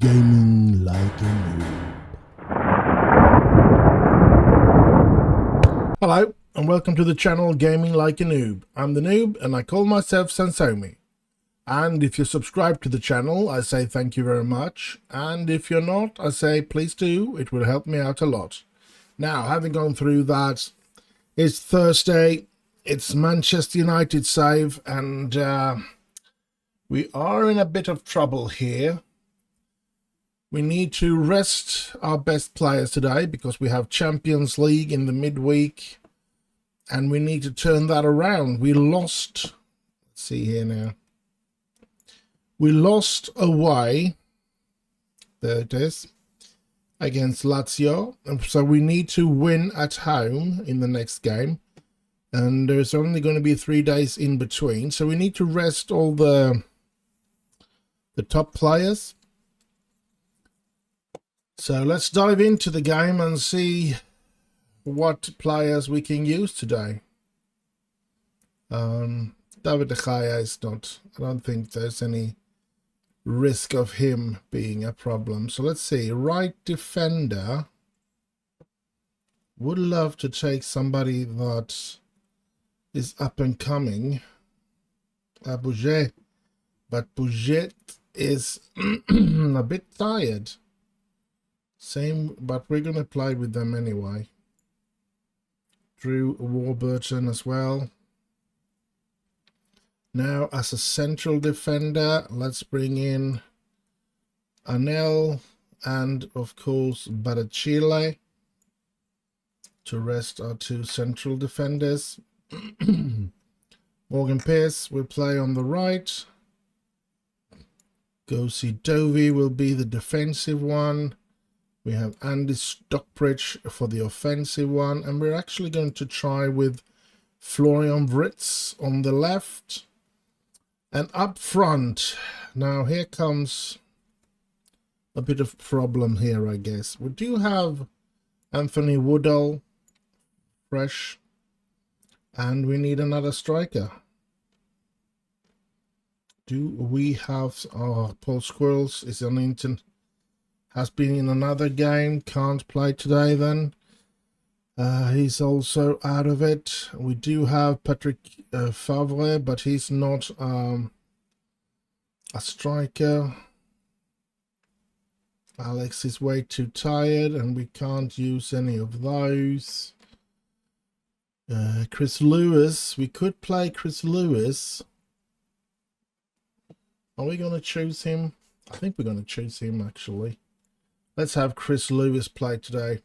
Gaming like a noob. Hello and welcome to the channel Gaming Like a Noob. I'm the Noob and I call myself Sensomi. And if you're subscribed to the channel, I say thank you very much. And if you're not, I say please do. It will help me out a lot. Now, having gone through that, it's Thursday. It's Manchester United save and we are in a bit of trouble here. We need to rest our best players today because we have Champions League in the midweek and we need to turn that around. We lost, let's see here now. We lost away, there it is, against Lazio. And so we need to win at home in the next game. And there's only going to be 3 days in between. So we need to rest all the top players. So let's dive into the game and see what players we can use today. David De Gea is not, I don't think there's any risk of him being a problem. So let's see, right defender. Would love to take somebody that is up and coming. Bouget. But Bouget is a bit tired. Same, but we're going to play with them anyway. Drew Warburton as well. Now, as a central defender, let's bring in Anel and, of course, Barachile to rest our 2 central defenders. Morgan Pearce will play on the right. Gosi Dovi will be the defensive one. We have Andy Stockbridge for the offensive one. And we're actually going to try with Florian Wirtz on the left. And up front, now here comes a bit of problem here, I guess. We do have Anthony Woodall fresh. And we need another striker. Do we have... Oh, Paul Squirrels is on internet. Has been in another game, can't play today then. He's also out of it. We do have Patrick Favre, but he's not a striker. Alex is way too tired and we can't use any of those. Chris Lewis, we could play Chris Lewis. Are we going to choose him? I think we're going to choose him actually. Let's have Chris Lewis play today.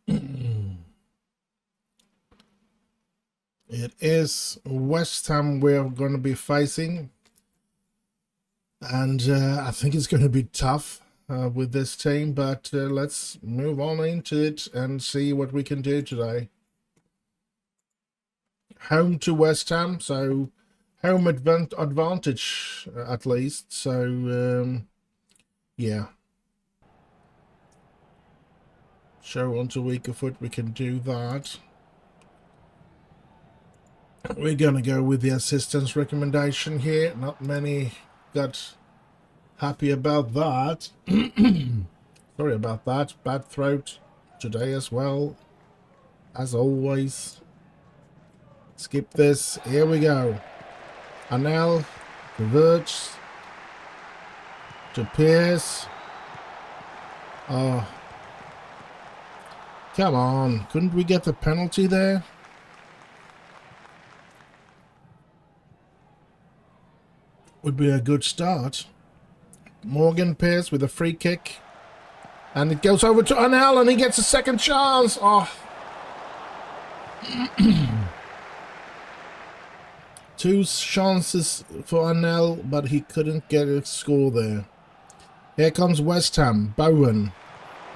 It is West Ham we're going to be facing. And I think it's going to be tough with this team. But let's move on into it and see what we can do today. Home to West Ham. So home advantage at least. So... yeah. Show onto weaker foot, we can do that. We're going to go with the assistance recommendation here. Not many got happy about that. Sorry about that. Bad throat today as well. As always. Skip this. Here we go. Anel reverts to Pierce. Oh, come on. Couldn't we get the penalty there? Would be a good start. Morgan Pierce with a free kick. And it goes over to Anel and he gets a second chance. Oh. 2 chances for Anel, but he couldn't get a score there. Here comes West Ham. Bowen.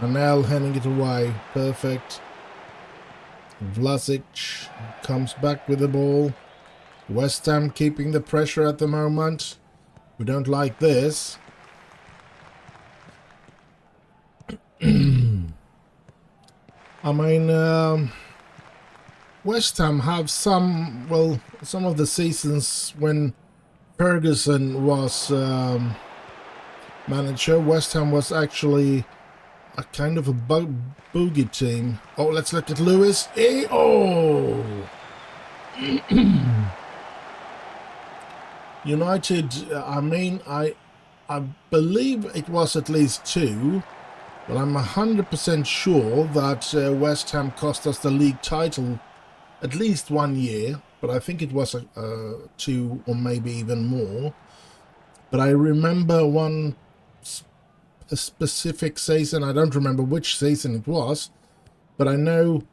Anel handing it away. Perfect. Vlasic comes back with the ball. West Ham keeping the pressure at the moment. We don't like this. I mean, West Ham have some of the seasons when Ferguson was manager, West Ham was actually a kind of a bogey team. Oh, let's look at Lewis. Oh! United, I believe it was at least 2, but I'm 100% sure that West Ham cost us the league title at least 1 year, but I think it was 2 or maybe even more. But I remember a specific season. I don't remember which season it was, but I know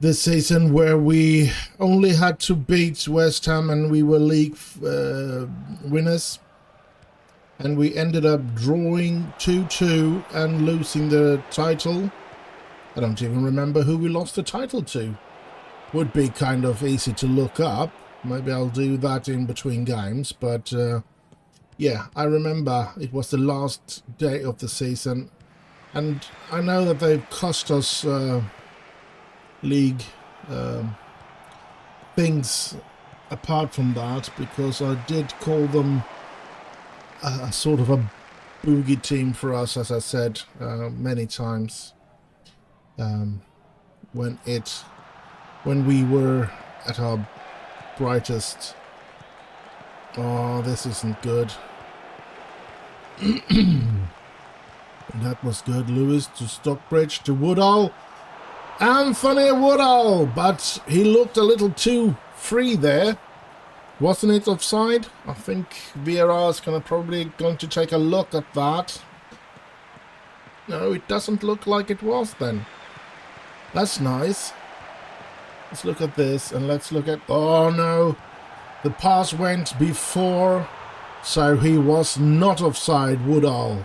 this season where we only had to beat West Ham and we were league winners, and we ended up drawing 2-2 and losing the title. I don't even remember who we lost the title to. Would be kind of easy to look up. Maybe I'll do that in between games, but yeah, I remember it was the last day of the season, and I know that they've cost us league things apart from that, because I did call them a sort of a boogie team for us, as I said many times when we were at our brightest. Oh, this isn't good. That was good. Lewis to Stockbridge to Woodall. Anthony Woodall, but he looked a little too free there. Wasn't it offside? I think VAR is probably going to take a look at that. No, it doesn't look like it was then. That's nice. Let's look at this and let's look at... Oh no, the pass went before, so he was not offside, Woodall.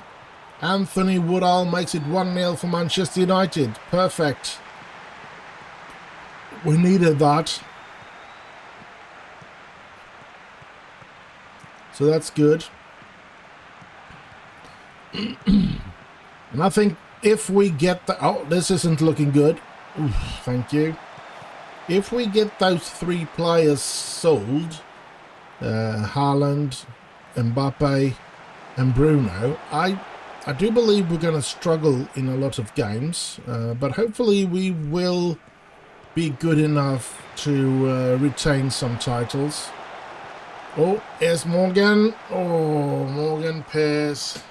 Anthony Woodall makes it 1-0 for Manchester United. Perfect. We needed that. So that's good. And I think if we get the... Oh, this isn't looking good. Oof, thank you. If we get those 3 players sold, Haaland, Mbappe and Bruno, I do believe we're going to struggle in a lot of games, but hopefully we will be good enough to retain some titles. Oh, here's Morgan. Oh, Morgan Pearce.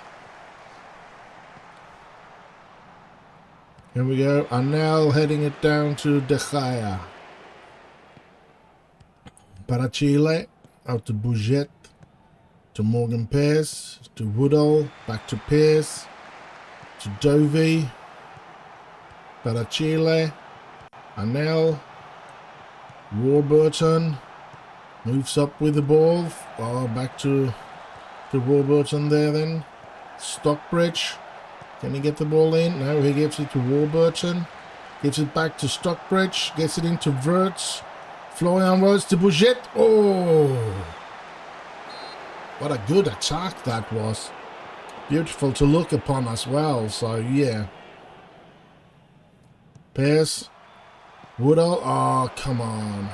Here we go. And now heading it down to De Gea. Para Chile, out to Bouget, to Morgan Pearce, to Woodall, back to Pearce, to Dovey, para Chile, Anel, Warburton, moves up with the ball, back to Warburton there then, Stockbridge, can he get the ball in? No, he gives it to Warburton, gives it back to Stockbridge, gets it into Wirtz, Florian Wirtz to Bouget. Oh, what a good attack that was. Beautiful to look upon as well, so yeah. Pearce, Woodall, oh come on.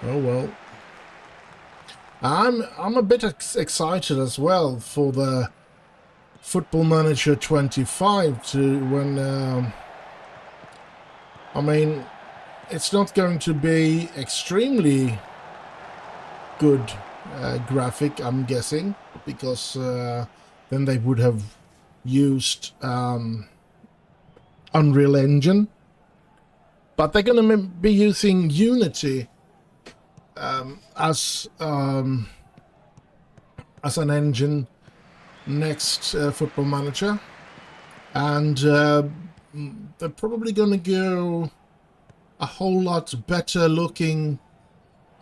Oh well. I'm a bit excited as well for the Football Manager 25 to when I mean, it's not going to be extremely good graphic, I'm guessing, because then they would have used Unreal Engine, but they're going to be using Unity as an engine next Football Manager, and they're probably going to go a whole lot better looking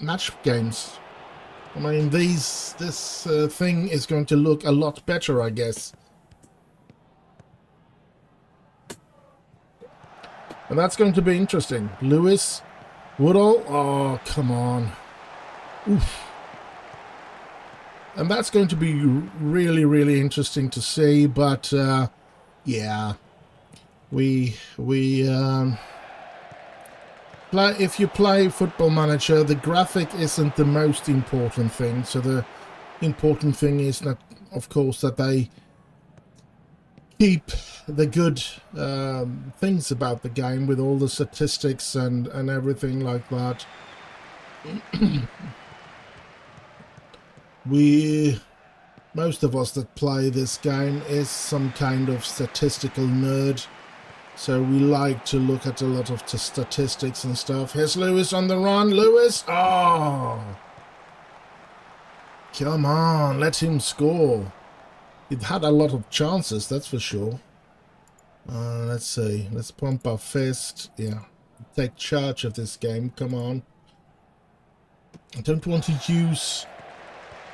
match games. I mean, this thing is going to look a lot better, I guess. And that's going to be interesting. Lewis, Woodall, oh, come on. Oof. And that's going to be really, really interesting to see, but yeah, if you play Football Manager, the graphic isn't the most important thing. So the important thing is that, of course, that they keep the good things about the game with all the statistics and everything like that. Most of us that play this game is some kind of statistical nerd, so we like to look at a lot of statistics and stuff. Here's Lewis on the run. Lewis! Oh! Come on, let him score. He'd had a lot of chances, that's for sure. Let's see. Let's pump our fist. Yeah. Take charge of this game. Come on. I don't want to use...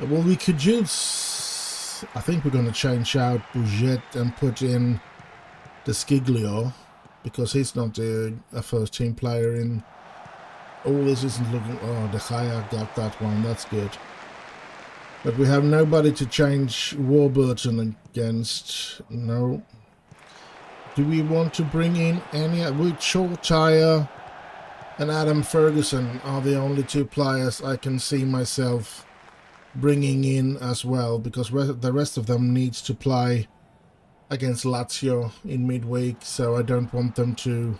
Well, we could use... I think we're going to change out Bouget and put in the Skiglio, because he's not a first-team player in... Oh, this isn't looking... Oh, De Gea got that one. That's good. But we have nobody to change Warburton against. No. Do we want to bring in any... Shortire and Adam Ferguson are the only two players I can see myself bringing in as well, because the rest of them needs to play against Lazio in midweek, so I don't want them to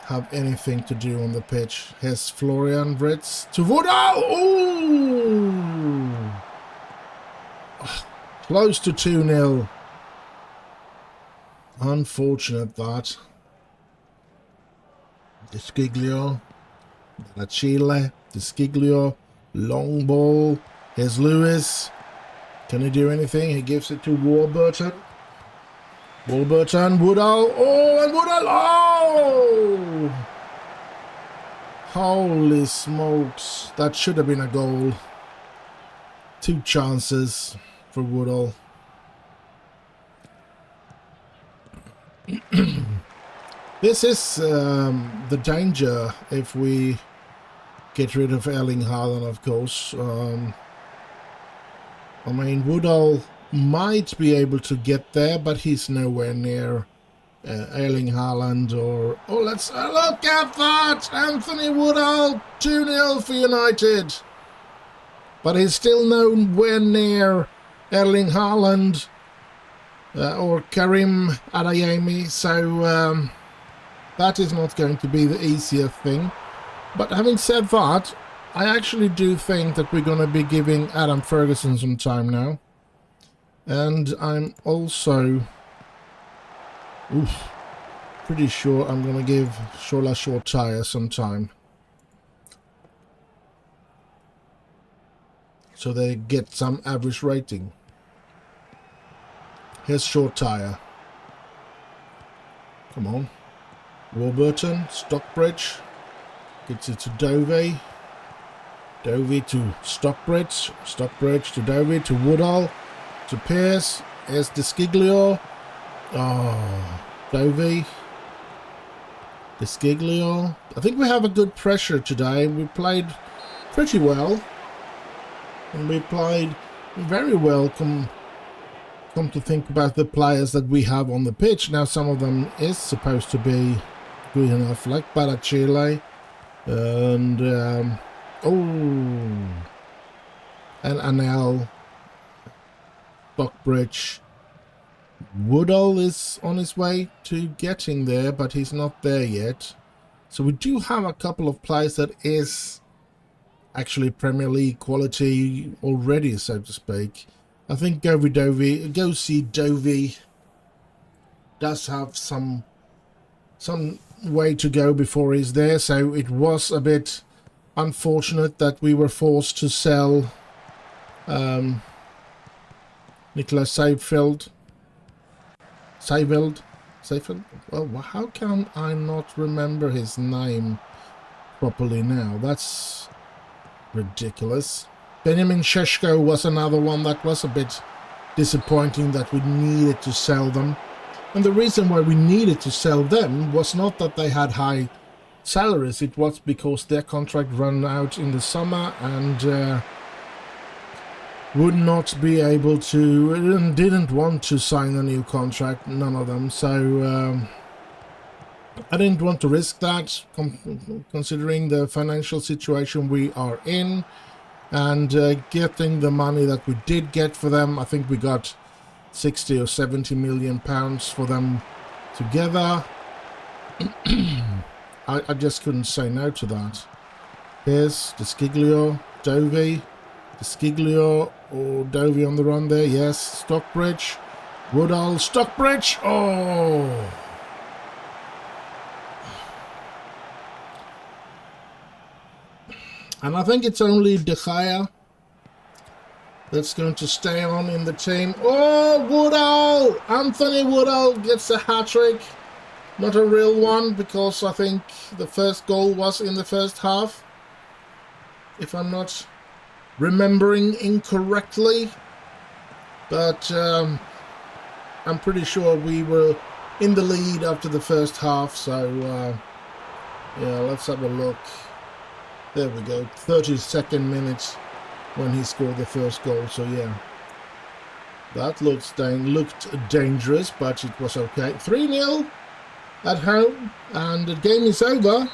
have anything to do on the pitch. Here's Florian Wirtz to Woodall. Ooh! Close to 2-0. Unfortunate that. De Sciglio, La Chile, De Sciglio, long ball. Here's Lewis. Can he do anything? He gives it to Warburton. Warburton, Woodall. Oh, and Woodall. Oh! Holy smokes. That should have been a goal. 2 chances for Woodall. This is the danger if we get rid of Erling Haaland, of course. I mean, Woodall might be able to get there, but he's nowhere near Erling Haaland or... Oh, let's look at that! Anthony Woodall, 2-0 for United. But he's still nowhere near Erling Haaland or Karim Adeyemi, so that is not going to be the easier thing. But having said that, I actually do think that we're going to be giving Adam Ferguson some time now. And I'm also pretty sure I'm going to give Shola Shortire some time, so they get some average rating. Here's Shortire. Come on. Warburton, Stockbridge. Gets it to Dovey. Dovey to Stockbridge. Stockbridge to Dovey to Woodall. To Pierce. Here's De Sciglio. Oh, Dovey. De Sciglio. I think we have a good pressure today. We played pretty well. And we played very well, come to think about the players that we have on the pitch. Now some of them is supposed to be good enough, like Barachile and and Anel, Stockbridge. Woodall is on his way to getting there, but he's not there yet. So we do have a couple of players that is actually Premier League quality already, so to speak. I think Go see Dovey does have some way to go before he's there, so it was a bit unfortunate that we were forced to sell Nicholas Seyfeld. Well, how can I not remember his name properly now? That's ridiculous. Benjamin Šeško was another one that was a bit disappointing, that we needed to sell them. And the reason why we needed to sell them was not that they had high salaries, it was because their contract ran out in the summer and would not be able to, and didn't want to sign a new contract, none of them. So I didn't want to risk that, considering the financial situation we are in. and getting the money that we did get for them. I think we got 60 or 70 million pounds for them together. I just couldn't say no to that. Here's Desciglio, Dovey, Desciglio or Dovey on the run there. Yes, Stockbridge, Woodall, Stockbridge. Oh! And I think it's only De Gea that's going to stay on in the team. Oh, Woodall! Anthony Woodall gets a hat-trick. Not a real one, because I think the first goal was in the first half, if I'm not remembering incorrectly. But I'm pretty sure we were in the lead after the first half. So, yeah, let's have a look. There we go, 32nd minute when he scored the first goal. So yeah, that looked dangerous, but it was okay. 3-0 at home, and the game is over.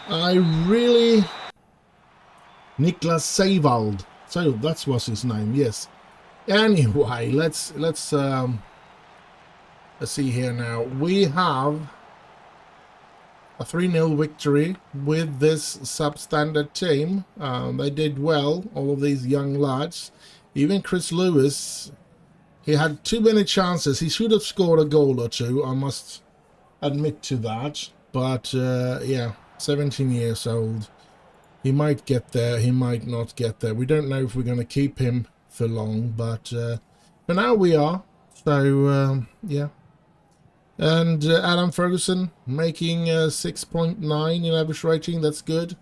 Niklas Seiwald. So that was his name, yes. Anyway, let's see here now. We have a 3-0 victory with this substandard team. They did well, all of these young lads. Even Chris Lewis, he had too many chances. He should have scored a goal or two, I must admit to that. But yeah, 17 years old. He might get there, he might not get there. We don't know if we're going to keep him for long, but for now we are. So yeah. And Adam Ferguson making 6.9 in average rating. That's good.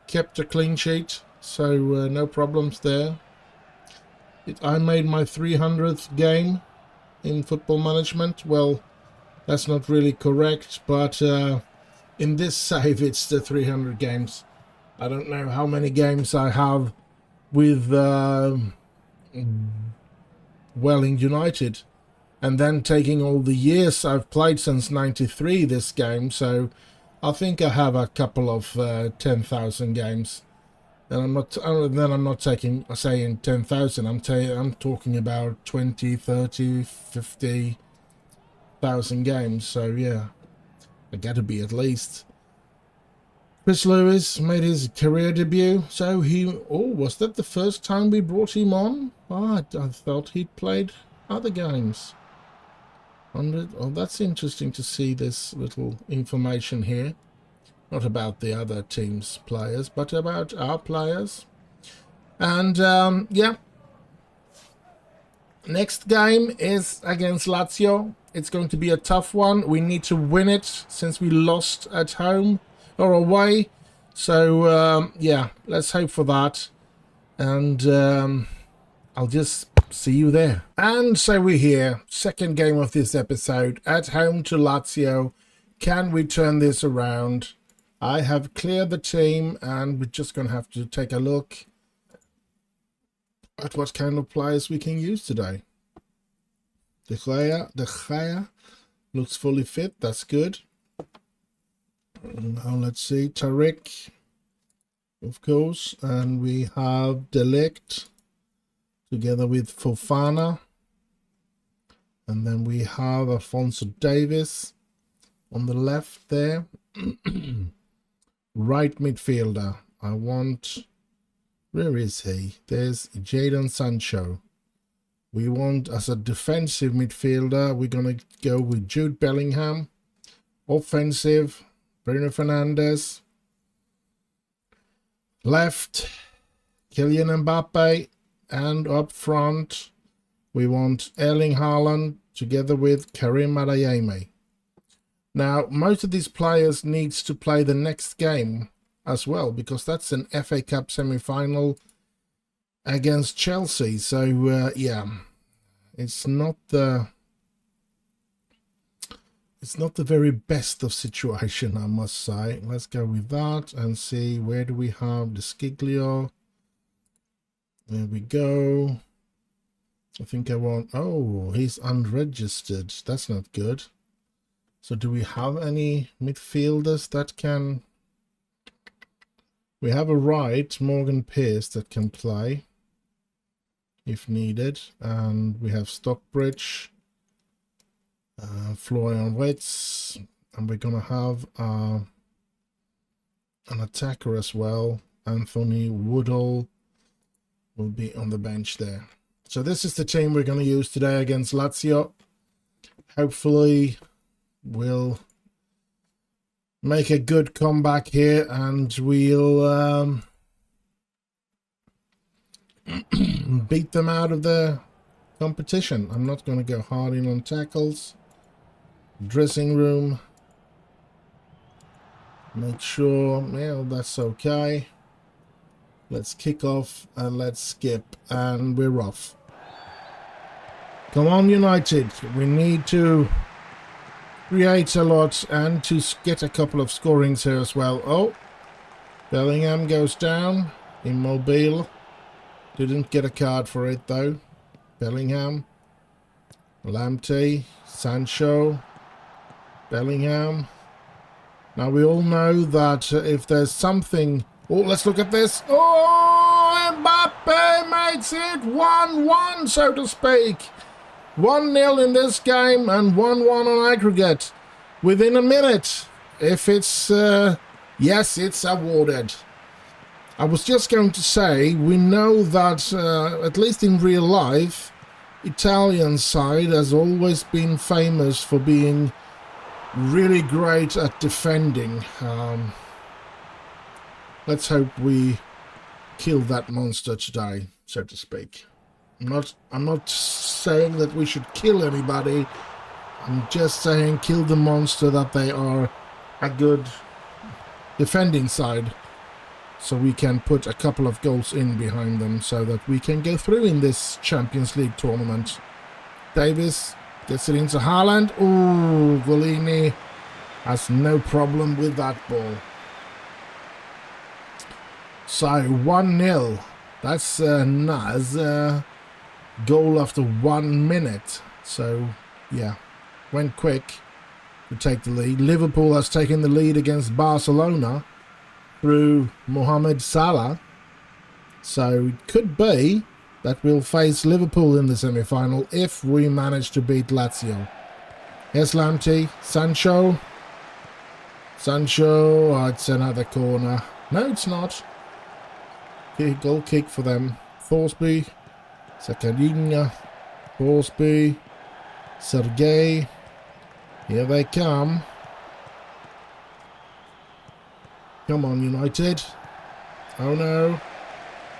Kept a clean sheet, so no problems there. I made my 300th game in Football Management. Well, that's not really correct, but in this save it's the 300 games. I don't know how many games I have with Welling United. And then taking all the years I've played since '93 this game, so I think I have a couple of 10,000 games. And I'm not saying 10,000. I'm talking about 20, 30, 50,000 games. So yeah, I got to be at least. Chris Lewis made his career debut. So was that the first time we brought him on? I thought he'd played other games. Oh, that's interesting to see this little information here. Not about the other team's players, but about our players. And yeah, next game is against Lazio. It's going to be a tough one. We need to win it since we lost at home or away. So yeah, let's hope for that. And I'll just see you there. And so we're here, second game of this episode, at home to Lazio. Can we turn this around? I have cleared the team, and we're just going to have to take a look at what kind of players we can use today. De Gea looks fully fit. That's good. Now let's see, Tariq, of course, and we have De Ligt together with Fofana, and then we have Alphonso Davies on the left there. Right midfielder, I want, where is he? There's Jadon Sancho. We want, as a defensive midfielder, we're going to go with Jude Bellingham. Offensive, Bruno Fernandes. Left, Kylian Mbappe. And up front, we want Erling Haaland together with Karim Adeyemi. Now, most of these players needs to play the next game as well, because that's an FA Cup semi-final against Chelsea. So, yeah, it's not the very best of situation, I must say. Let's go with that and see, where do we have the Desciglio? There we go. I think I want... Oh, he's unregistered. That's not good. So do we have any midfielders that can We have a right, Morgan Pierce, that can play if needed. And we have Stockbridge, Florian Witz, and we're going to have an attacker as well. Anthony Woodall will be on the bench there. So this is the team we're going to use today against Lazio. Hopefully we'll make a good comeback here and we'll beat them out of the competition. I'm not going to go hard in on tackles. Dressing room. Make sure, yeah, that's okay. Let's kick off and let's skip, and we're off. Come on, United. We need to create a lot and to get a couple of scorings here as well. Oh, Bellingham goes down. Immobile. Didn't get a card for it though. Bellingham. Lamptey. Sancho. Bellingham. Now we all know that if there's something... Oh, let's look at this. Oh, Mbappe makes it 1-1, so to speak. 1-0 in this game and 1-1 on aggregate within a minute. If it's... yes, it's awarded. I was just going to say, we know that, at least in real life, Italian side has always been famous for being really great at defending. Let's hope we kill that monster today, so to speak. I'm not saying that we should kill anybody. I'm just saying kill the monster, that they are a good defending side. So we can put a couple of goals in behind them so that we can go through in this Champions League tournament. Davis gets it into Haaland. Ooh, Golini has no problem with that ball. So 1-0. That's a nice goal after 1 minute. So yeah, went quick to take the lead. Liverpool has taken the lead against Barcelona through Mohamed Salah. So it could be that we'll face Liverpool in the semi-final if we manage to beat Lazio. Here's Lamptey. Sancho. Oh, it's another corner. No, it's not. Goal kick for them. Thorsby. Sakadinha. Thorsby. Sergei. Here they come. Come on, United. Oh no.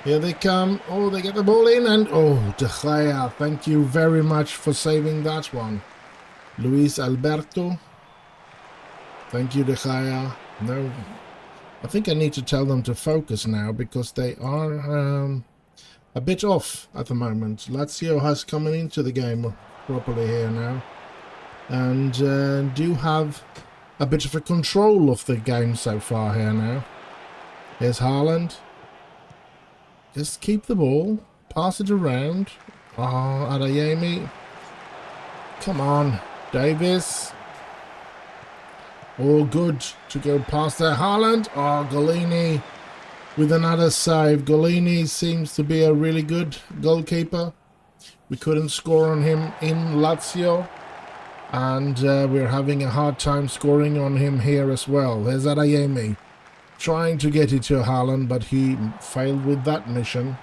Here they come. Oh, they get the ball in and... Oh, De Gea. Thank you very much for saving that one. Luis Alberto. Thank you, De Gea. No. I think I need to tell them to focus now because they are a bit off at the moment. Lazio has come into the game properly here now. And do have a bit of a control of the game so far here now. Here's Haaland. Just keep the ball. Pass it around. Oh, Adeyemi. Come on, Davis. Oh, good to go past there. Haaland. Oh, Golini with another save. Golini seems to be a really good goalkeeper. We couldn't score on him in Lazio. And we're having a hard time scoring on him here as well. There's Adeyemi trying to get it to Haaland, but he failed with that mission.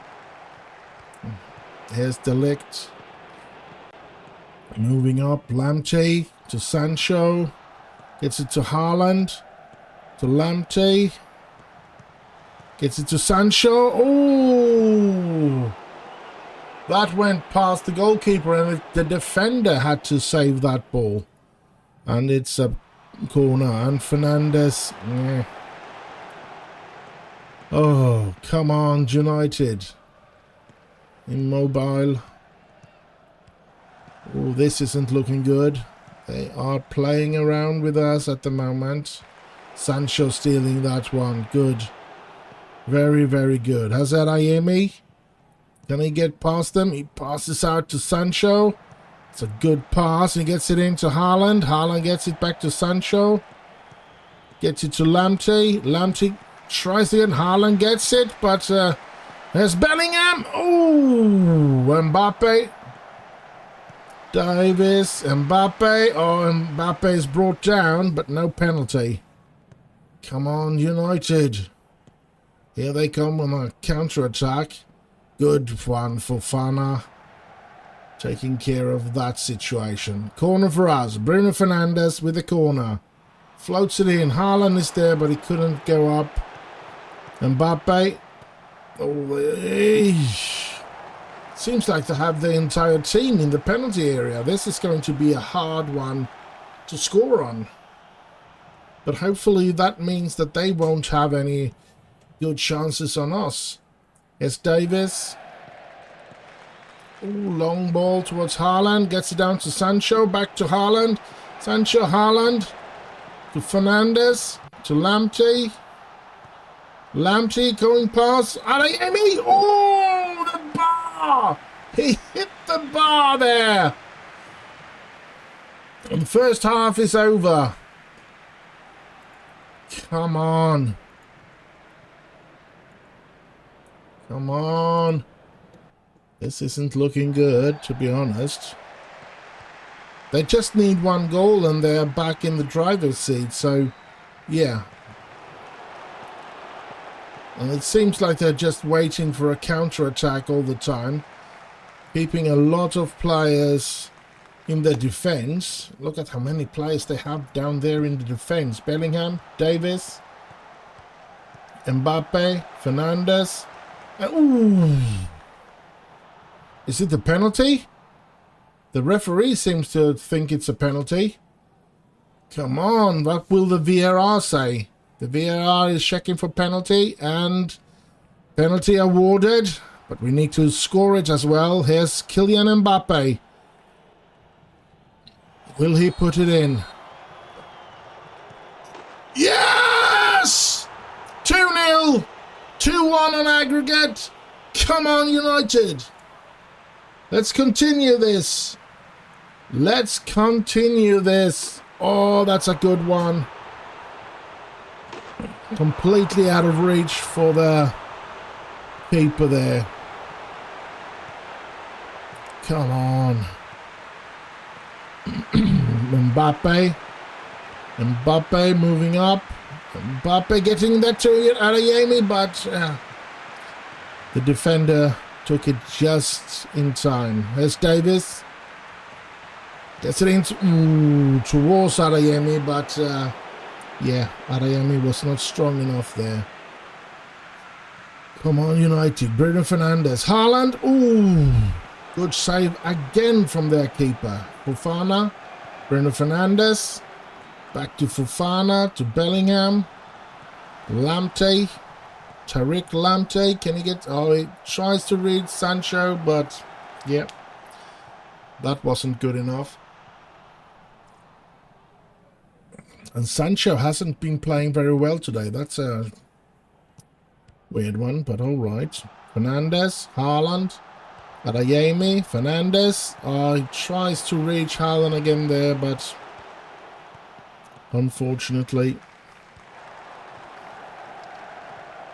Here's De Ligt. Moving up, Lamptey to Sancho. Gets it to Haaland. To Lamptey. Gets it to Sancho. Oh! That went past the goalkeeper and the defender had to save that ball. And it's a corner. And Fernandes. Yeah. Oh, come on, United. Immobile. Oh, this isn't looking good. They are playing around with us at the moment. Sancho stealing that one. Good. Very, very good. Hazard Ayemi. Can he get past them? He passes out to Sancho. It's a good pass. He gets it into Haaland. Haaland gets it back to Sancho. Gets it to Lamptey. Lamptey Tries it, Haaland gets it, but there's Bellingham. Oh, Mbappe. Davis, Mbappe. Oh, Mbappe is brought down, but no penalty. Come on, United. Here they come on a counter-attack. Good one for Fofana. Taking care of that situation. Corner for us. Bruno Fernandes with the corner. Floats it in. Haaland is there, but he couldn't go up. Mbappe. Oh, seems like they have the entire team in the penalty area. This is going to be a hard one to score on. But hopefully that means that they won't have any good chances on us. Here's Davis. Ooh, long ball towards Haaland. Gets it down to Sancho. Back to Haaland. Sancho, Haaland. To Fernandes. To Lamptey. Lamptey going past. Adeyemi. Oh, the bar. He hit the bar there. And the first half is over. Come on. Come on. This isn't looking good, to be honest. They just need one goal and they're back in the driver's seat, so yeah. And it seems like they're just waiting for a counter-attack all the time. Keeping a lot of players in the defense. Look at how many players they have down there in the defense. Bellingham, Davis, Mbappe, Fernandes. Ooh. Is it the penalty? The referee seems to think it's a penalty. Come on, what will the VAR say? The VAR is checking for penalty and penalty awarded. But we need to score it as well. Here's Kylian Mbappe. Will he put it in? Yes! 2-0! 2-1 on aggregate. Come on, United. Let's continue this. Let's continue this. Oh, that's a good one. Completely out of reach for the keeper there. Come on. Mbappe. Mbappe moving up. Mbappe getting that to Adeyemi, but the defender took it just in time. There's Davis. Gets it into towards Adeyemi, but yeah, Adeyemi was not strong enough there. Come on, United. Bruno Fernandes. Haaland. Ooh. Good save again from their keeper. Fofana. Bruno Fernandes. Back to Fofana. To Bellingham. Lamptey. Tariq Lamptey. Can he get... Oh, he tries to read Sancho, but... yeah. That wasn't good enough. And Sancho hasn't been playing very well today. That's a weird one, but all right. Fernandes, Haaland, Adeyemi, Fernandes. He tries to reach Haaland again there, but unfortunately.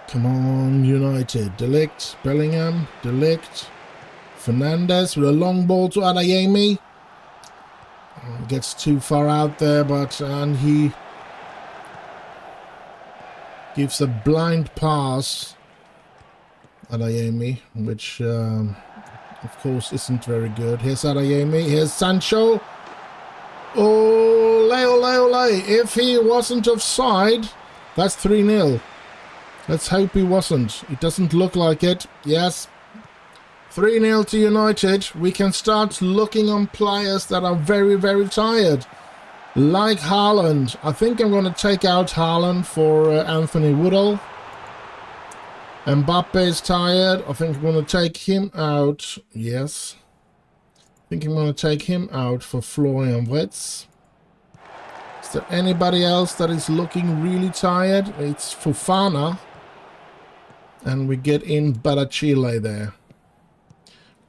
Come on, United. De Ligt, Bellingham, De Ligt, Fernandes with a long ball to Adeyemi. Gets too far out there, but and he gives a blind pass Adeyemi, which of course isn't very good. Here's Adeyemi, here's Sancho. Ole, ole, ole. If he wasn't offside, that's 3-0. Let's hope he wasn't. It doesn't look like it. Yes. 3-0 to United. We can start looking on players that are very, very tired. Like Haaland. I think I'm going to take out Haaland for Anthony Woodall. Mbappe is tired. I think I'm going to take him out. Yes. I think I'm going to take him out for Florian Wirtz. Is there anybody else that is looking really tired? It's Fofana. And we get in Barachile there.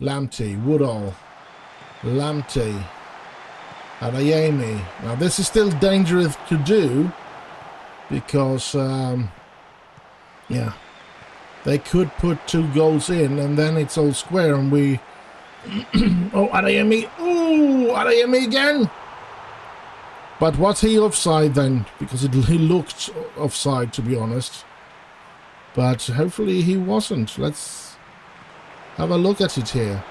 Lamptey, Woodall, Lamptey, Adeyemi. Now this is still dangerous to do because Yeah. They could put 2 goals in, and then it's all square, and we... Oh, Adeyemi. Oh, Adeyemi again. But was he offside then? Because he looked offside, to be honest. But hopefully he wasn't. Let's have a look at it here.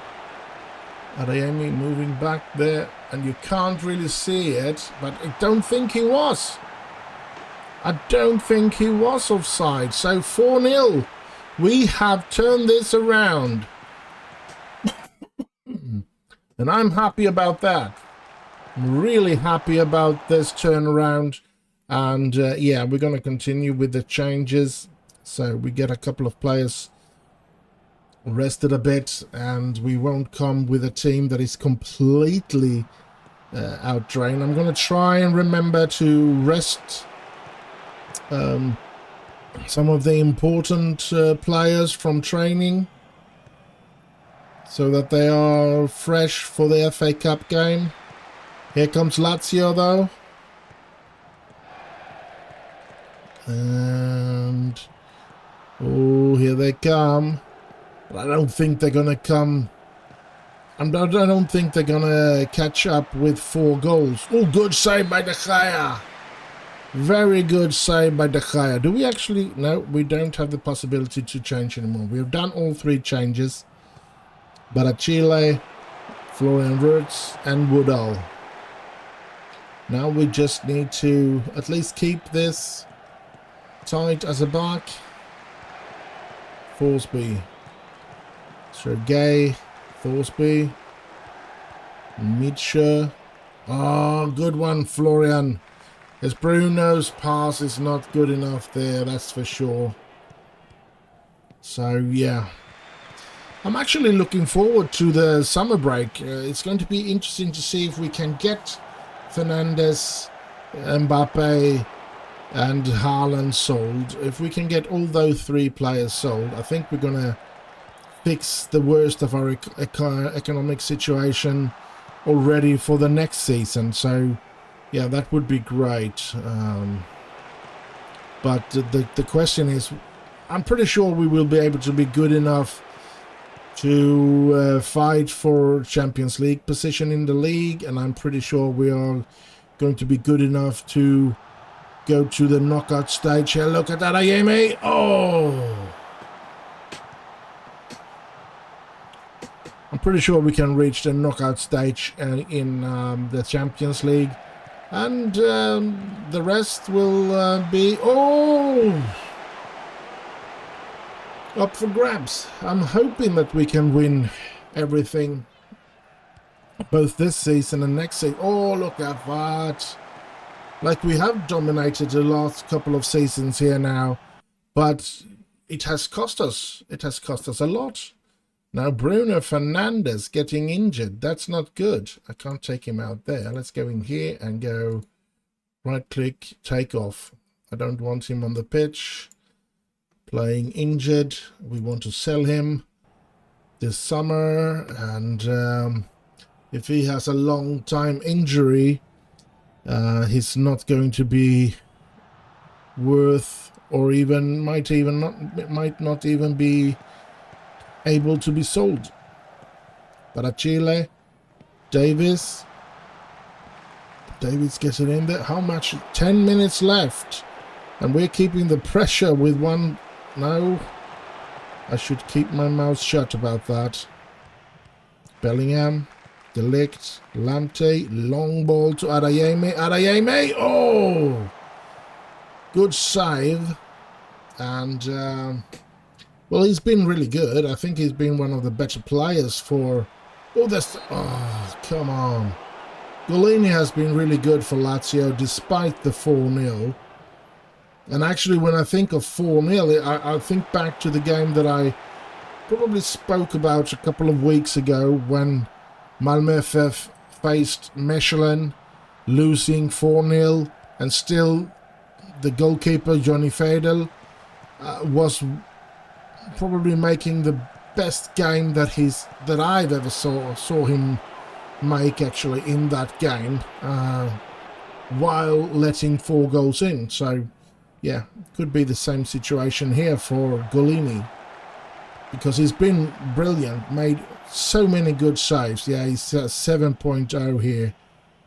Adeyemi moving back there, and you can't really see it, but I don't think he was. I don't think he was offside. So 4-0. We have turned this around. And I'm happy about that. I'm really happy about this turnaround. And yeah, we're going to continue with the changes. So we get a couple of players rested a bit, and we won't come with a team that is completely out-trained. I'm going to try and remember to rest some of the important players from training so that they are fresh for the FA Cup game. Here comes Lazio though. And oh, here they come. But I don't think they're going to come. I don't think they're going to catch up with 4 goals. Oh, good save by De Gea. Very good save by De Gea. Do we actually... No, we don't have the possibility to change anymore. We have done all 3 changes. Barachile, Florian Wirtz, and Woodall. Now we just need to at least keep this tight as a back. Forsby. Sergei. Forsby. Mitscher. Oh, good one, Florian. As Bruno's pass is not good enough there, that's for sure. So, yeah. I'm actually looking forward to the summer break. It's going to be interesting to see if we can get Fernandes, Mbappe, and Haaland sold. If we can get all those 3 players sold, I think we're going to fix the worst of our economic situation already for the next season. So, yeah, that would be great. But the question is, I'm pretty sure we will be able to be good enough to fight for Champions League position in the league, and I'm pretty sure we are going to be good enough to go to the knockout stage here. Look at that, Adeyemi. Oh! I'm pretty sure we can reach the knockout stage in the Champions League. And the rest will be... Oh! Up for grabs. I'm hoping that we can win everything. Both this season and next season. Oh, look at that. Like we have dominated the last couple of seasons here now. But it has cost us. It has cost us a lot. Now Bruno Fernandes getting injured. That's not good. I can't take him out there. Let's go in here and go right click, take off. I don't want him on the pitch. Playing injured. We want to sell him this summer. And if he has a long time injury, he's not going to be worth, or even might not even be able to be sold. Barachile, Davis getting in there. How much? 10 minutes left, and we're keeping the pressure with one. No, I should keep my mouth shut about that. Bellingham, Delict, Lamptey, long ball to Adeyemi. Adeyemi, oh, good save. And well, he's been really good. I think he's been one of the better players for... Oh, that's... Oh, come on. Golini has been really good for Lazio despite the 4-0. And actually, when I think of 4-0, I think back to the game that I probably spoke about a couple of weeks ago when Malmö FF faced Mechelen, losing 4-0, and still the goalkeeper, Johnny Fadel, was probably making the best game that I've ever saw him make actually in that game, while letting 4 goals in. So yeah, could be the same situation here for Golini, because he's been brilliant, made so many good saves. Yeah, he's at 7.0 here.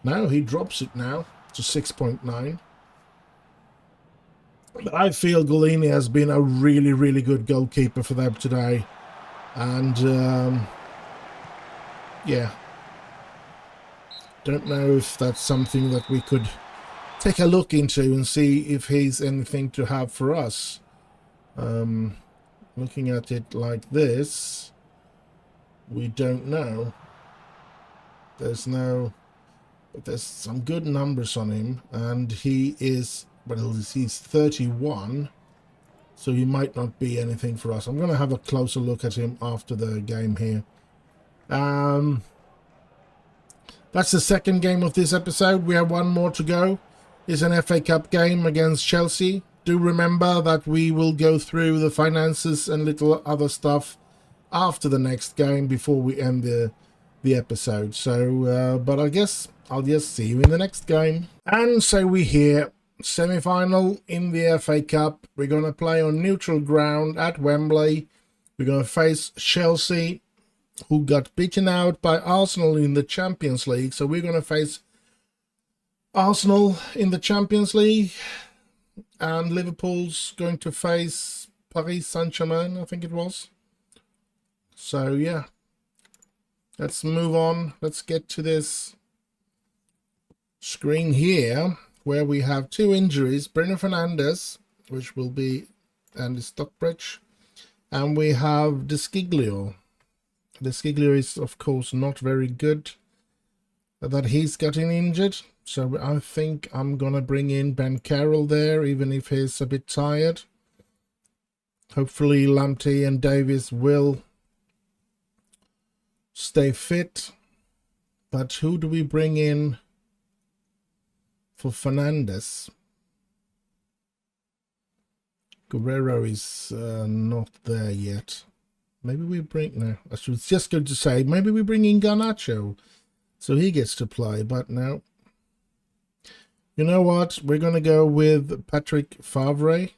Now he drops it now to 6.9. But I feel Golini has been a really, really good goalkeeper for them today. And, yeah. Don't know if that's something that we could take a look into and see if he's anything to have for us. Looking at it like this, we don't know. There's some good numbers on him, and he is, well, he's 31, so he might not be anything for us. I'm going to have a closer look at him after the game here. That's the second game of this episode. We have one more to go. It's an FA Cup game against Chelsea. Do remember that we will go through the finances and little other stuff after the next game before we end the episode. So, but I guess I'll just see you in the next game. And so we're here, semi-final in the FA Cup. We're going to play on neutral ground at Wembley. We're going to face Chelsea, who got beaten out by Arsenal in the Champions League. So we're going to face Arsenal in the Champions League, and Liverpool's going to face Paris Saint-Germain, I think it was. So yeah, let's move on. Let's get to this screen here where we have two injuries: Bruno Fernandes, which will be Andy Stockbridge, and we have De Sciglio. De Sciglio is, of course, not very good that he's getting injured. So I think I'm going to bring in Ben Carroll there, even if he's a bit tired. Hopefully Lamptey and Davies will stay fit. But who do we bring in for Fernandes? Guerrero is not there yet. Maybe we bring... No, I was just going to say, maybe we bring in Garnacho so he gets to play, but no. You know what? We're going to go with Patrick Favre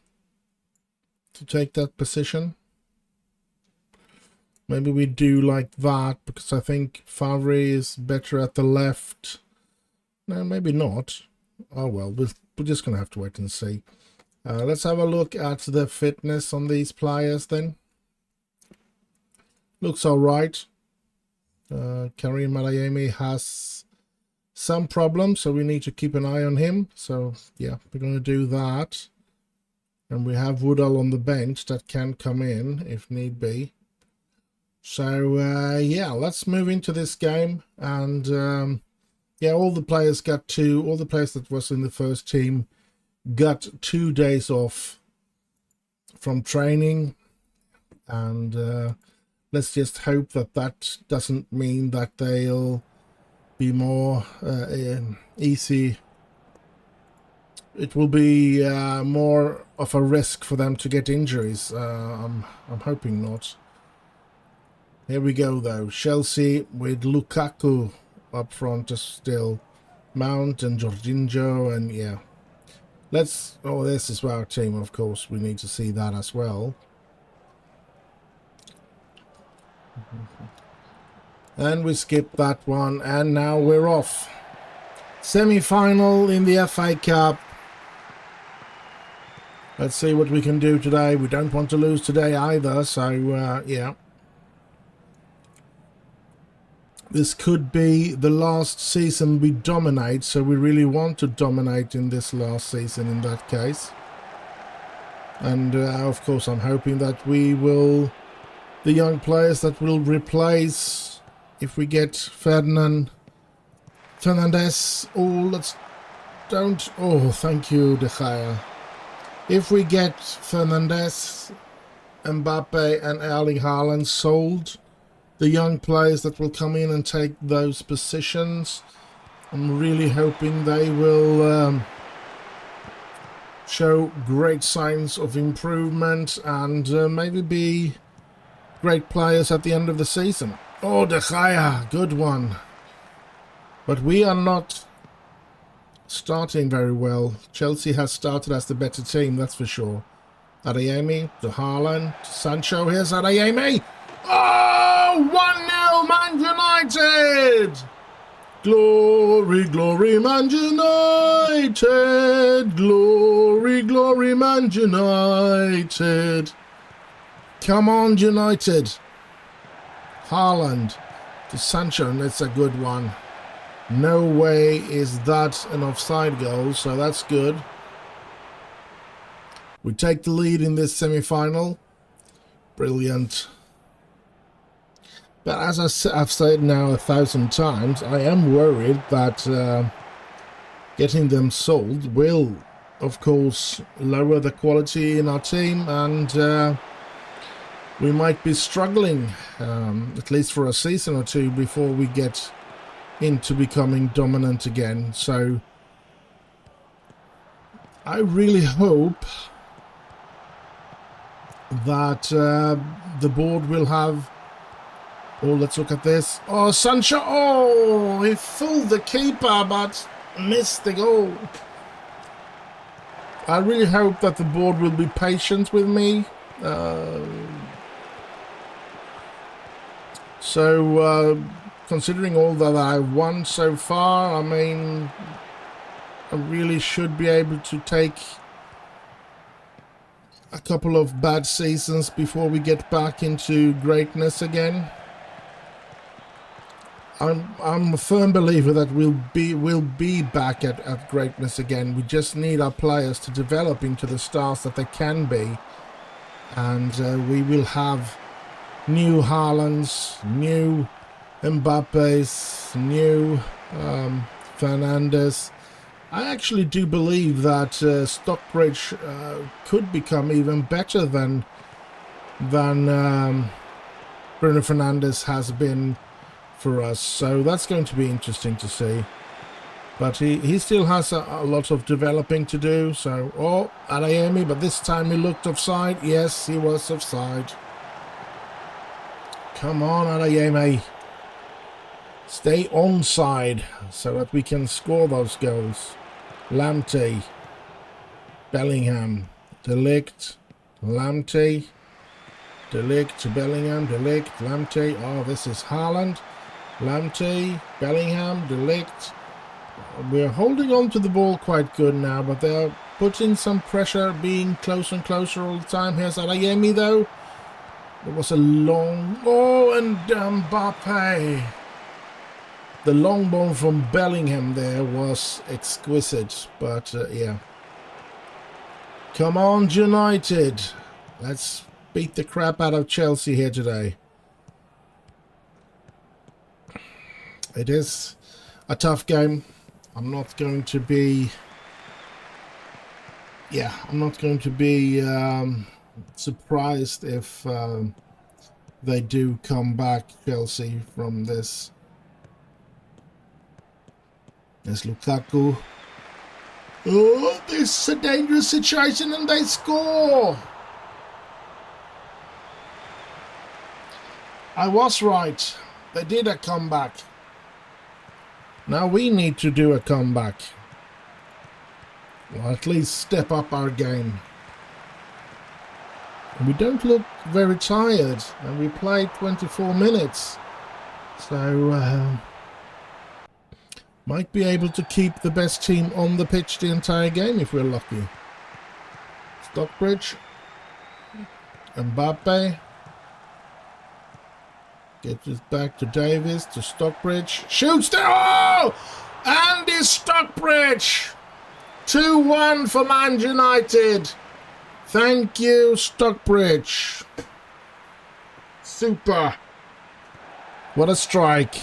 to take that position. Maybe we do like that, because I think Favre is better at the left. No, maybe not. Oh well, we're just going to have to wait and see. Let's have a look at the fitness on these players then. Looks all right. Karim Adeyemi has some problems, so we need to keep an eye on him. So yeah, we're going to do that. And we have Woodall on the bench that can come in if need be. So yeah, let's move into this game. And yeah, all the players that was in the first team got 2 days off from training. And let's just hope that that doesn't mean that they'll be more easy. It will be more of a risk for them to get injuries. I'm hoping not. Here we go though. Chelsea with Lukaku up front still. Mount and Jorginho, and yeah. Oh, this is our team, of course. We need to see that as well. And we skip that one, and now we're off. Semi-final in the FA Cup. Let's see what we can do today. We don't want to lose today either, so yeah. This could be the last season we dominate, so we really want to dominate in this last season in that case. And of course I'm hoping that we will, the young players that will replace, if we get Fernandes, thank you, De Gea. If we get Fernandes, Mbappe and Erling Haaland sold, the young players that will come in and take those positions, I'm really hoping they will show great signs of improvement and maybe be great players at the end of the season. Oh, De Gea, good one. But we are not starting very well. Chelsea has started as the better team, that's for sure. Adeyemi to Haaland to Sancho. Here's Adeyemi. Oh, 1-0 Man United. Glory, glory, Man United. Glory, glory, Man United. Come on, United. Haaland to Sancho, and that's a good one. No way is that an offside goal, so that's good. We take the lead in this semi-final. Brilliant. But as I've said now 1,000 times, I am worried that getting them sold will, of course, lower the quality in our team, and we might be struggling, at least for a season or two, before we get into becoming dominant again. So I really hope that the board will have... Oh, let's look at this. Oh, Sancho. Oh, he fooled the keeper but missed the goal. I really hope that the board will be patient with me. Considering all that I've won so far, I mean, I really should be able to take a couple of bad seasons before we get back into greatness again. I'm a firm believer that we'll be back at greatness again. We just need our players to develop into the stars that they can be, and we will have new Haalands, new Mbappe's, new Fernandes. I actually do believe that Stockbridge could become even better than Bruno Fernandes has been for us. So that's going to be interesting to see. But he still has a lot of developing to do. So, oh, Adeyemi, but this time he looked offside. Yes, he was offside. Come on, Adeyemi. Stay onside so that we can score those goals. Lamptey, Bellingham, De Ligt, Lamptey, De Ligt, Bellingham, De Ligt, Lamptey. Oh, this is Haaland. Lamptey, Bellingham, De Ligt. We're holding on to the ball quite good now, but they're putting some pressure, being closer and closer all the time. Here's Adeyemi, though. It was a long... Oh, and Mbappe. The long ball from Bellingham there was exquisite, but yeah. Come on, United. Let's beat the crap out of Chelsea here today. It is a tough game. I'm not going to be... Yeah, I'm not going to be surprised if they do come back, Chelsea, from this. There's Lukaku. Oh, this is a dangerous situation, and they score. I was right. They did a comeback. Now we need to do a comeback. Or at least step up our game. And we don't look very tired, and we played 24 minutes. So... might be able to keep the best team on the pitch the entire game if we're lucky. Stockbridge. Mbappe. Gets it back to Davis, to Stockbridge. Shoots there! Oh! Andy Stockbridge! 2-1 for Man United. Thank you, Stockbridge. Super. What a strike.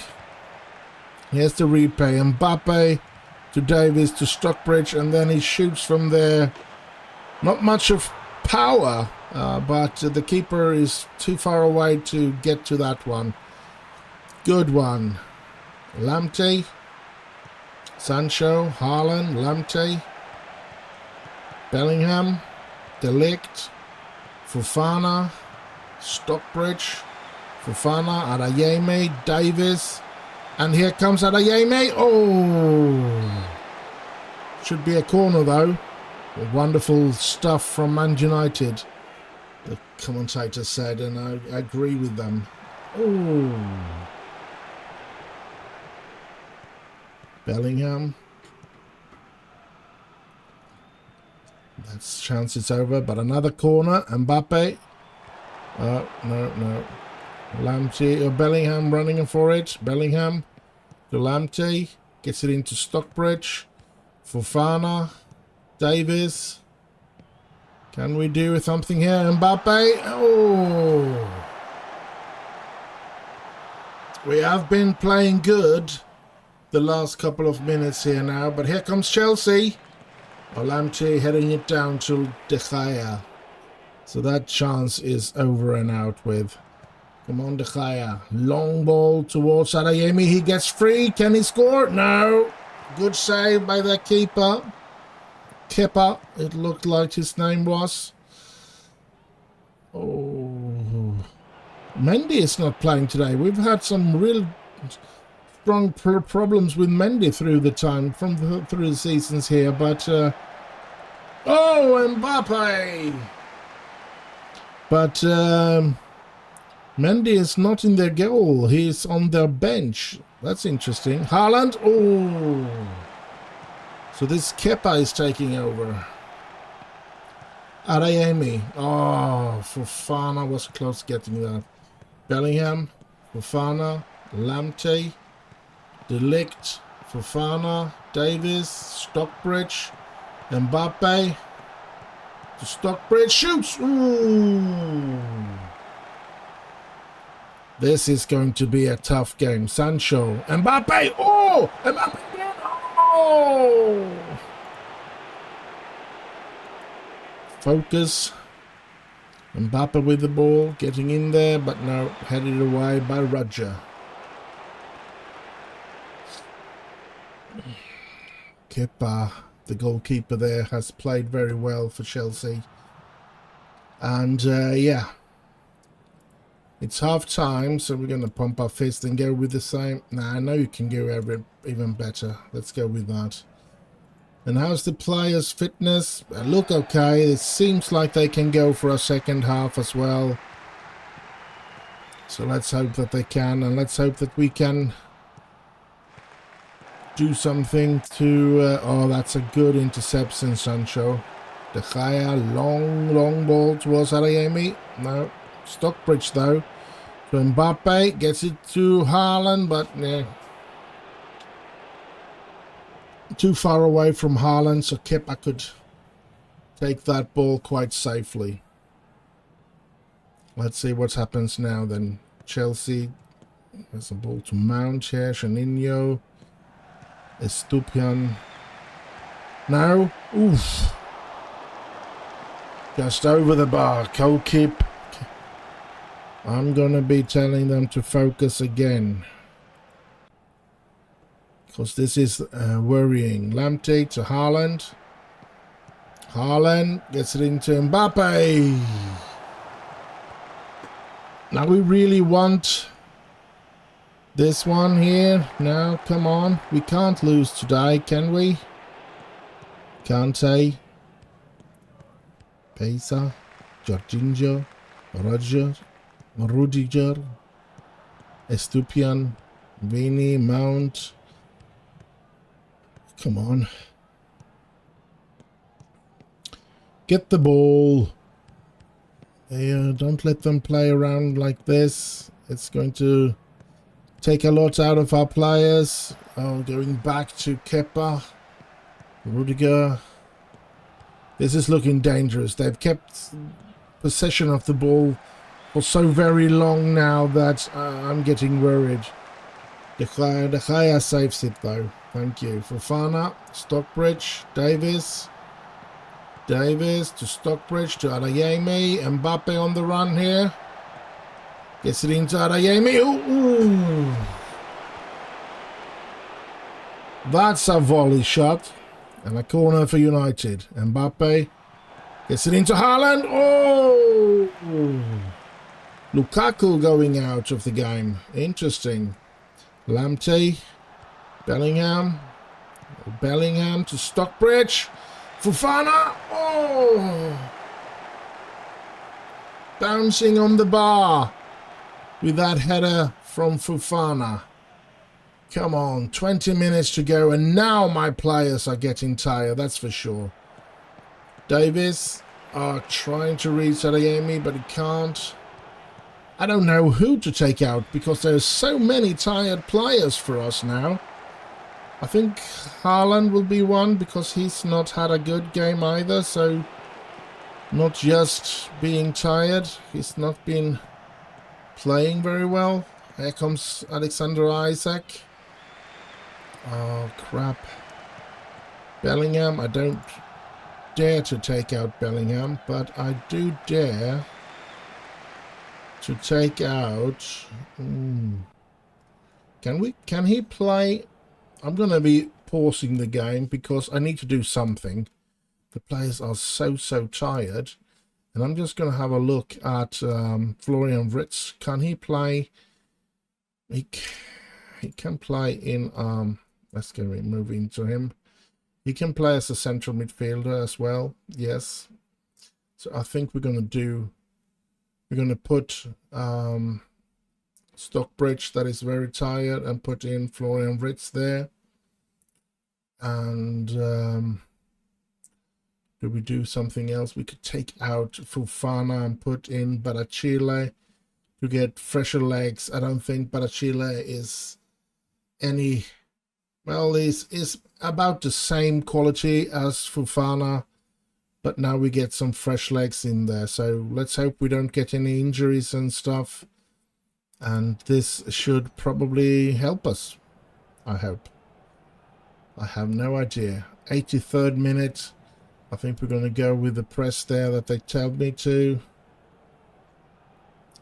Here's the replay. Mbappe to Davis to Stockbridge, and then he shoots from there. Not much of power, but the keeper is too far away to get to that one. Good one. Lamptey, Sancho, Haaland, Lamptey, Bellingham, De Ligt, Fofana, Stockbridge, Fofana, Adeyemi, Davis. And here comes Adeyemi. Oh! Should be a corner though. Wonderful stuff from Man United, the commentator said, and I agree with them. Oh, Bellingham. That's chance it's over, but another corner. Mbappe. Oh, no. Lamptey or Bellingham running for it. Bellingham to Lamptey. Gets it into Stockbridge. Fofana. Davies. Can we do something here? Mbappe. Oh. We have been playing good the last couple of minutes here now, but here comes Chelsea. Lamptey heading it down to De Gea. So that chance is over and out with. Come on, De Gea. Long ball towards Adeyemi. He gets free. Can he score? No. Good save by the keeper. Kepa, it looked like his name was. Oh. Mendy is not playing today. We've had some real strong problems with Mendy through the time, through the seasons here, but oh, Mbappe! But Mendy is not in their goal. He's on their bench. That's interesting. Haaland. Oh. So this Kepa is taking over. Adeyemi. Oh, Fofana was close getting that. Bellingham. Fofana. Lamptey. De Ligt. Fofana. Davies. Stockbridge. Mbappe. To Stockbridge. Shoots. Ooh. This is going to be a tough game. Sancho. Mbappe. Oh! Mbappe. Oh! Focus. Mbappe with the ball. Getting in there, but no. Headed away by Roger. Kepa, the goalkeeper there, has played very well for Chelsea. And yeah. It's half time, so we're going to pump our fist and go with the same. Nah, I know you can go even better. Let's go with that. And how's the players' fitness? Look okay. It seems like they can go for a second half as well. So let's hope that they can, and let's hope that we can do something to... oh, that's a good interception, Sancho. De Gea, long ball towards Adeyemi. No. Stockbridge though. To Mbappe. Gets it to Haaland, but yeah. Too far away from Haaland, so Kepa could take that ball quite safely. Let's see what happens now then. Chelsea. There's a ball to Mount here. Juninho. Estupian. No. Oof. Just over the bar. Goalkeep. I'm going to be telling them to focus again. Because this is worrying. Lamptey to Haaland. Haaland gets it into Mbappe. Now we really want this one here. Now, come on. We can't lose today, can we? Kante. Pesa. Jorginho. Roger. Rudiger, Estupian, Vini, Mount. Come on. Get the ball. Don't let them play around like this. It's going to take a lot out of our players. Oh, going back to Kepa. Rudiger. This is looking dangerous. They've kept possession of the ball for so very long now that I'm getting worried. De Gea saves it though. Thank you. Fofana, Stockbridge, Davies. Davies to Stockbridge to Adeyemi. Mbappe on the run here. Gets it into Adeyemi. Ooh. That's a volley shot. And a corner for United. Mbappe gets it into Haaland. Oh! Lukaku going out of the game. Interesting. Lamptey. Bellingham. Bellingham to Stockbridge. Fofana. Oh! Bouncing on the bar with that header from Fofana. Come on, 20 minutes to go, and now my players are getting tired, that's for sure. Davis are trying to reach Adeyemi, but he can't. I don't know who to take out because there's so many tired players for us now. I think Haaland will be one because he's not had a good game either, so not just being tired, he's not been playing very well. Here comes Alexander Isak. Oh, crap. Bellingham, I don't dare to take out Bellingham, but I do dare to take out... Can he play? I'm going to be pausing the game because I need to do something. The players are so tired. And I'm just going to have a look at Florian Wirtz. Can he play? He can play in... let's go move into him. He can play as a central midfielder as well. Yes. So I think we're going to put Stockbridge, that is very tired, and put in Florian Wirtz there. And do we do something else? We could take out Fofana and put in Barachile to get fresher legs. I don't think Barachile is any... Well, is about the same quality as Fofana, but now we get some fresh legs in there. So let's hope we don't get any injuries and stuff. And this should probably help us, I hope. I have no idea. 83rd minute. I think we're going to go with the press there that they tell me to.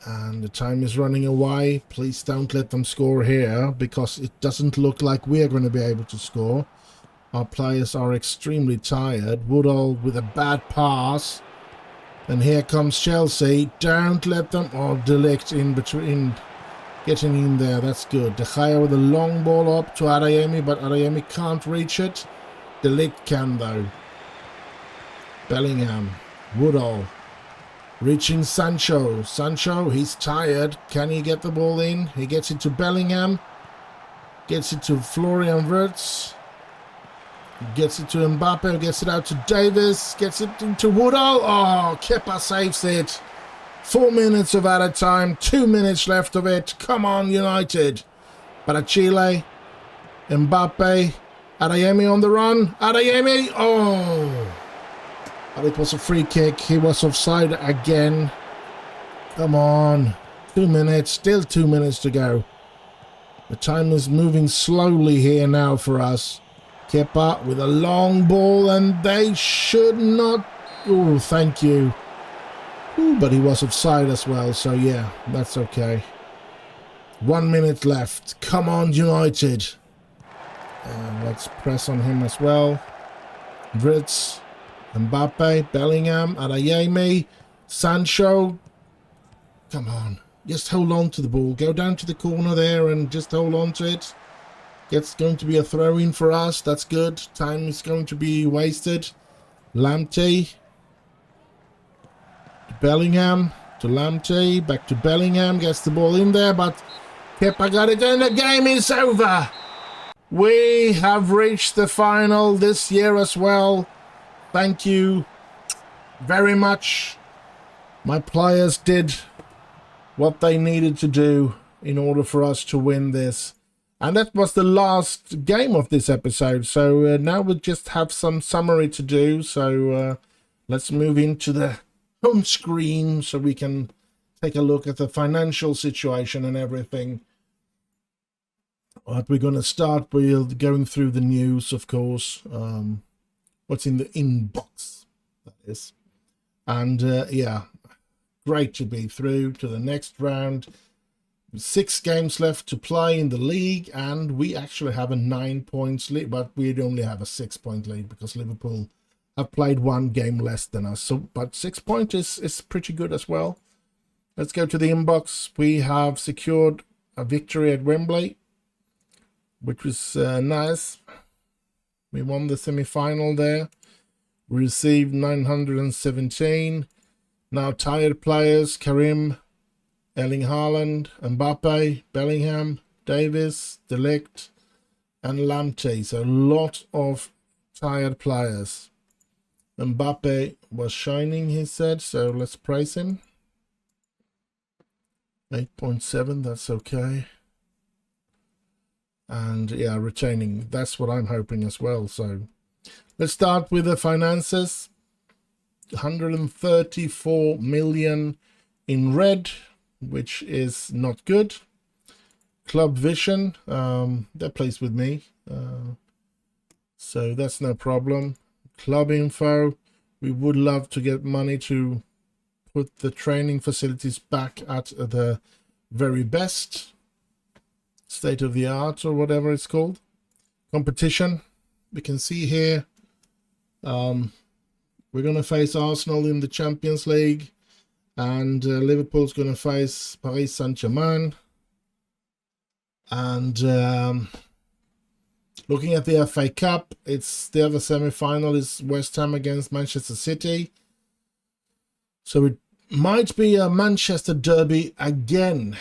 And the time is running away. Please don't let them score here, because it doesn't look like we're going to be able to score. Our players are extremely tired. Woodall with a bad pass. And here comes Chelsea. Don't let them... Oh, De Ligt in between. Getting in there. That's good. De Gea with a long ball up to Adeyemi, but Adeyemi can't reach it. De Ligt can, though. Bellingham. Woodall. Reaching Sancho. Sancho, he's tired. Can he get the ball in? He gets it to Bellingham. Gets it to Florian Wirtz. Gets it to Mbappe. Gets it out to Davis. Gets it into Woodall. Oh, Kepa saves it. 4 minutes of added time. 2 minutes left of it. Come on, United. Barachile. Mbappe. Adeyemi on the run. Adeyemi. Oh. But it was a free kick. He was offside again. Come on. 2 minutes. Still 2 minutes to go. The time is moving slowly here now for us. Kepa with a long ball, and they should not... Oh, thank you. Ooh, but he was offside as well, so yeah, that's okay. 1 minute left. Come on, United. Let's press on him as well. Wirtz. Mbappe, Bellingham, Adeyemi, Sancho. Come on. Just hold on to the ball. Go down to the corner there and just hold on to it. It's going to be a throw-in for us. That's good. Time is going to be wasted. Lamptey. Bellingham to Lamptey. Back to Bellingham. Gets the ball in there, but Kepa got it and the game is over. We have reached the final this year as well. Thank you very much. My players did what they needed to do in order for us to win this. And that was the last game of this episode. So now we just have some summary to do. So let's move into the home screen so we can take a look at the financial situation and everything. But we're going to start with going through the news, of course. What's in the inbox, that is. And yeah, great to be through to the next round. 6 games left to play in the league, and we actually have a 9 points lead, but we'd only have a 6-point lead because Liverpool have played 1 game less than us. So, but 6 points is pretty good as well. Let's go to the inbox. We have secured a victory at Wembley, which was nice. We won the semi-final there. We received 917. Now tired players: Karim, Erling Haaland, Mbappe, Bellingham, Davis, De Ligt, and Lamptey. So a lot of tired players. Mbappe was shining, he said, so let's praise him. 8.7, that's okay. And yeah, retaining, that's what I'm hoping as well. So let's start with the finances. 134 million in red, which is not good. Club Vision, they're placed with me, so that's no problem. Club Info, we would love to get money to put the training facilities back at the very best, state of the art, or whatever it's called. Competition, we can see here, we're going to face Arsenal in the Champions League, and Liverpool's going to face Paris Saint-Germain. And looking at the FA Cup, it's the other semi-final is West Ham against Manchester City. So it might be a Manchester derby again.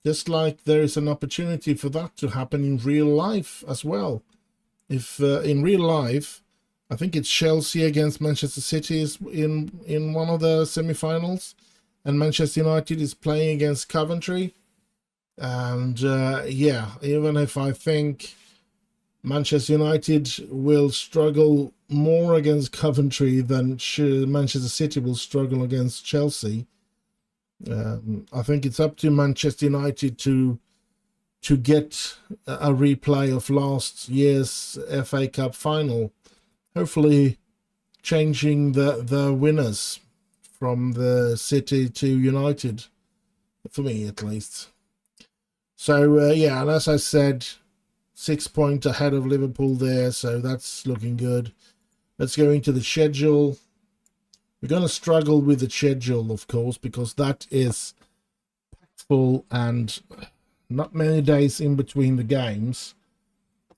Just like there is an opportunity for that to happen in real life as well. If in real life, I think it's Chelsea against Manchester City is in one of the semi-finals, and Manchester United is playing against Coventry. And yeah, even if I think Manchester United will struggle more against Coventry than Manchester City will struggle against Chelsea, I think it's up to Manchester United to get a replay of last year's FA Cup final, hopefully changing the winners from the City to United, for me at least. So yeah, and as I said, 6 points ahead of Liverpool there, so that's looking good. Let's go into the schedule. We're going to struggle with the schedule, of course, because that is full and not many days in between the games.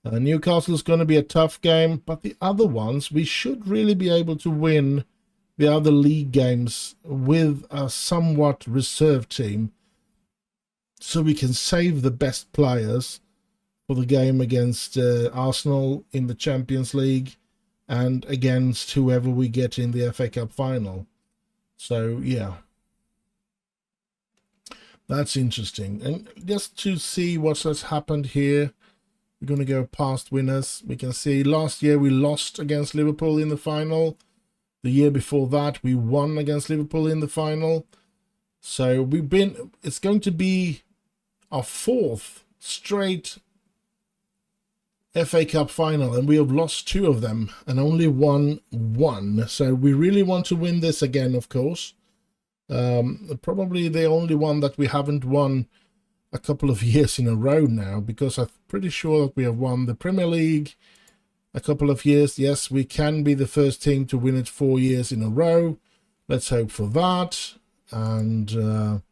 Newcastle's going to be a tough game, but the other ones, we should really be able to win the other league games with a somewhat reserved team, so we can save the best players for the game against Arsenal in the Champions League and against whoever we get in the FA Cup final. So yeah, that's interesting. And just to see what has happened here, we're going to go past winners. We can see last year we lost against Liverpool in the final. The year before that we won against Liverpool in the final. So it's going to be our fourth straight FA Cup final, and we have lost 2 of them and only won 1. So we really want to win this again, of course. Probably the only one that we haven't won a couple of years in a row now, because I'm pretty sure that we have won the Premier League a couple of years. Yes, we can be the first team to win it 4 years in a row. Let's hope for that. And the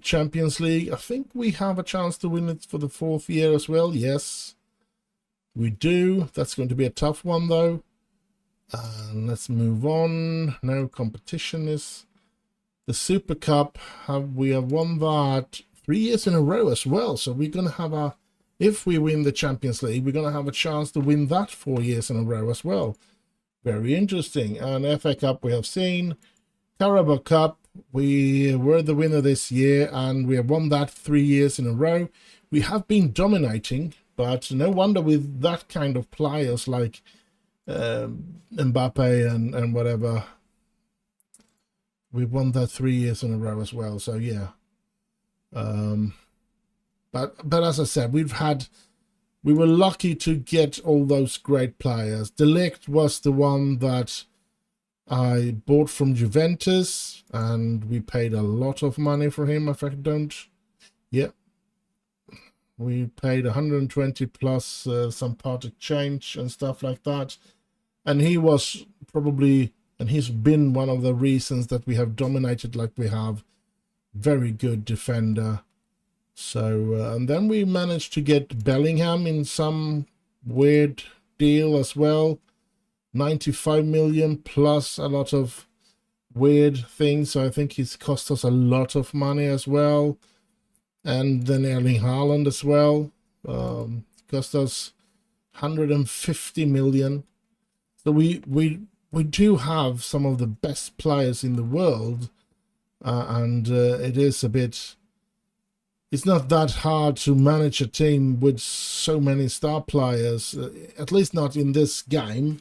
Champions League, I think we have a chance to win it for the 4th year as well. Yes, we do. That's going to be a tough one, though. And let's move on. No competition is the Super Cup. We have won that 3 years in a row as well. So we're going to have if we win the Champions League, we're going to have a chance to win that 4 years in a row as well. Very interesting. And FA Cup we have seen. Carabao Cup, we were the winner this year, and we have won that 3 years in a row. We have been dominating, but no wonder with that kind of players like Mbappe and whatever. We've won that 3 years in a row as well. So yeah. But as I said, we were lucky to get all those great players. De Ligt was the one that I bought from Juventus, and we paid a lot of money for him. If I don't, yeah, we paid 120 plus some part exchange and stuff like that. And he was probably, and he's been one of the reasons that we have dominated like we have. Very good defender. So, and then we managed to get Bellingham in some weird deal as well. 95 million plus a lot of weird things. So I think he's cost us a lot of money as well. And then Erling Haaland as well. Cost us 150 million. So we do have some of the best players in the world, and it is a bit. It's not that hard to manage a team with so many star players, at least not in this game.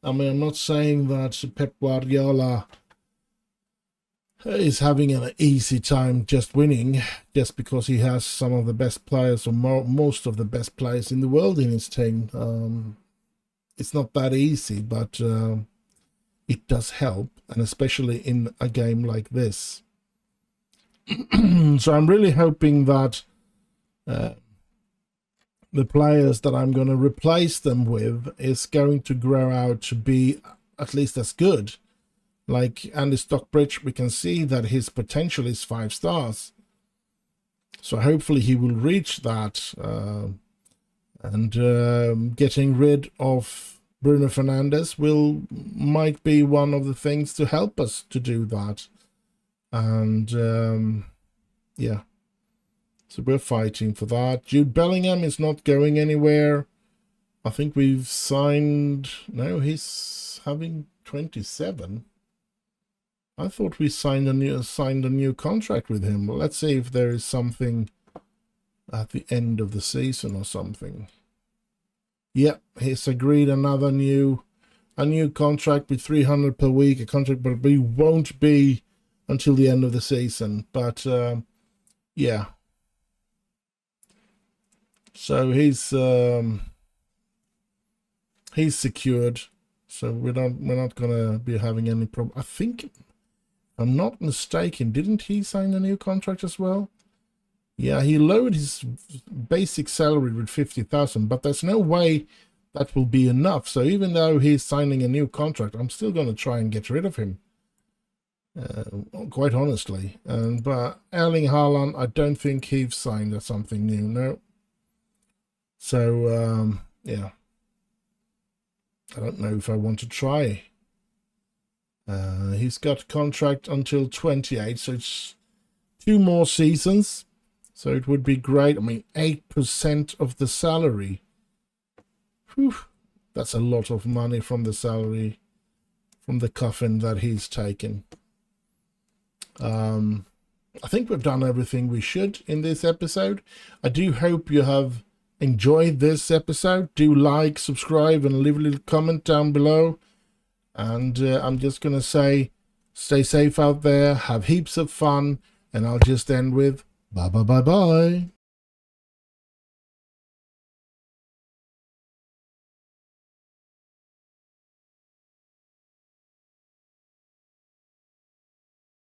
I mean, I'm not saying that Pep Guardiola is having an easy time just winning just because he has some of the best players or most of the best players in the world in his team. It's not that easy, but it does help, and especially in a game like this. So I'm really hoping that the players that I'm going to replace them with is going to grow out to be at least as good. Like Andy Stockbridge, we can see that his potential is 5 stars. So hopefully he will reach that. And getting rid of Bruno Fernandes might be one of the things to help us to do that. And yeah, so we're fighting for that. Jude Bellingham is not going anywhere. I think we've signed. No, he's having 27. I thought we signed a new contract with him. Well, let's see if there is something at the end of the season or something. Yep, he's agreed a new contract with 300 per week. A contract, but we won't be until the end of the season. But yeah, so he's secured. So we're not gonna be having any problem. I think, if I'm not mistaken, didn't he sign a new contract as well? Yeah, he lowered his basic salary with 50,000, but there's no way that will be enough. So even though he's signing a new contract, I'm still going to try and get rid of him, quite honestly. But Erling Haaland, I don't think he's signed something new, no. So, yeah. I don't know if I want to try. He's got contract until 28, so it's 2 more seasons. So it would be great. I mean, 8% of the salary. Whew, that's a lot of money from the salary, from the coffin that he's taken. I think we've done everything we should in this episode. I do hope you have enjoyed this episode. Do like, subscribe, and leave a little comment down below. And I'm just going to say, stay safe out there, have heaps of fun, and I'll just end with bye bye bye bye.